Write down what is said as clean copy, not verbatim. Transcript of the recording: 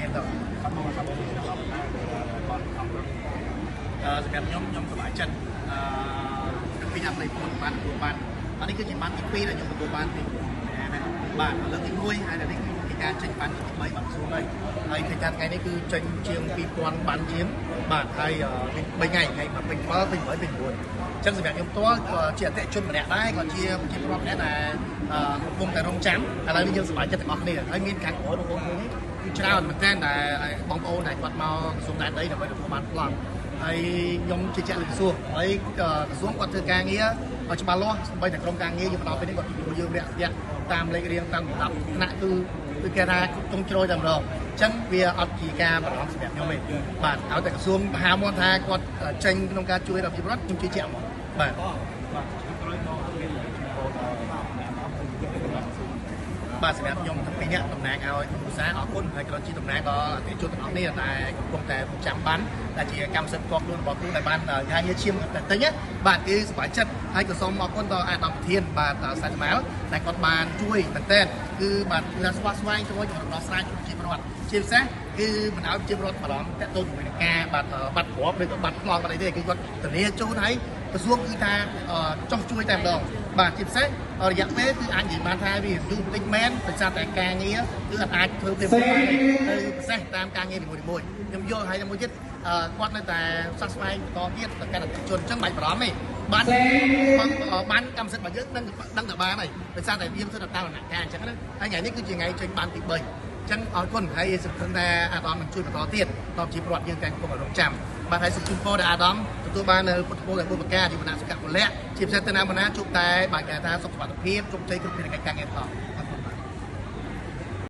ងារទៅសម្រាប់ខ្ញុំសប្បាយចិត្តពីអាប់លេខបានអានេះគឺជាបានទី2ដែលខ្ញុំទទួលបានទីបាទលើកទី1ហើយនេះគឺការចេញបានទី3បានស្រួលហើយឃើញថាថ្ងៃនេះគឺចេញជាង2000បានជាងបាទហើយ3ថ្ងៃពេញ7ពេញ8ពេញ9អញ្ចឹងសម្រាប់ខ្ញុំផ្ទាល់ក៏ជាអតិថិជនម្នាក់ដែរក៏ជាប្រជាពលរដ្ឋម្នាក់ដែលកំពុងតែរងចាំឥឡូវនេះយើងសប្បាយចិត្តទាំងអស់គ្នាហើយមានការក្រោយបងប្អូនឃើញគឺច្រើនមែនទែនដែលបងប្អូនដែលគាត់មកក្រសួងដែនដីដើម្បីទទួលបានប្លង់ហើយខ្ញុំជឿជាក់លើក្រសួងហើយក្រសួងគាត់ធ្វើការងារឲ្យច្បាស់លាស់សម្បីតែក្រុមការងារយើងបន្តពេលនេះគាត់ជួយយើងរយៈតាមលេខរៀងតាមលំដាប់ថ្នាក់គឺគេថាចុងជ្រោយតែម្ដងអញ្ចឹងវាអត់ជាការបារម្ភសម្រាប់ខ្ញុំទេបាទឲ្យតែក្រសួងមហាមន្តថាគាត់ចេញក្នុងការជួយដល់ប្រជាពលរដ្ឋខ្ញុំជឿជាក់ហ្មងបាទបាទសម្រាប់ខ្ញុំទាំងពីរនាក់តំណាងឲ្យឧស្សាហ៍អរគុណហើយក៏ជាតំណាងដល់អតិថិជនទាំងអស់គ្នាតែកំពុងតែចាំបានដែលជាកម្មសិទ្ធិផ្ទាល់ខ្លួនរបស់ខ្លួនដែលបានការងារឈាមតែទិញបាទគឺសប្បាយចិត្តហើយក៏សូមអរគុណដល់អាដាមប្រធានបាទសាច់ម៉ាល់ដែលគាត់បានជួយមែនតើគឺបាទគឺស្វាស្វែងជួយដល់ដោះស្រាយជាប្រវត្តិជាពិសេសគឺមិនឲ្យជាប្រវត្តិបារម្ភតាក់ទងជាមួយនឹងការបាត់គ្រាប់ឬក៏បាត់ប្លង់អីទេគឺគាត់ធានាជូនហើយក្រសួងគឺថាចោះជួយតែម្ដងបាទជាពិសេសរយៈពេលគឺអាចនិយាយបានថាវាយូរបន្តិចមែនដោយសារតែការងារគឺអាចធ្វើពេលទៅពិសេសតាមការងារនីមួយៗខ្ញុំយល់ហើយមួយទៀតគាត់នៅតែផ្សះស្វែងបន្តទៀតដល់ការអតិថិជនអញ្ចឹងបាច់បារម្ភទេបានកម្មសិទ្ធិរបស់យើងដឹងតែបានហើយដោយសារតែវាមិនទៅតាមដំណាក់កាលអញ្ចឹងណាហើយថ្ងៃនេះគឺជាថ្ងៃចេញបានទី3អញ្ចឹងអរគុណហើយសង្ឃឹមថាអាដាមនឹងជួយបន្តទៀតដល់ជាប្រវត្តិយើងតែកំពុងរងចាំបាទហើយសូមជូនពរដល់អាដាមទទួលបាននៅពុទ្ធពលដែលបុព្វកាជាគណៈសង្ឃពលៈជាពិសេសទៅណាជួបតែបាទគេថាសុខសុវត្ថិភាពជោគជ័យគ្រប់ភារកិច្ចការងារផង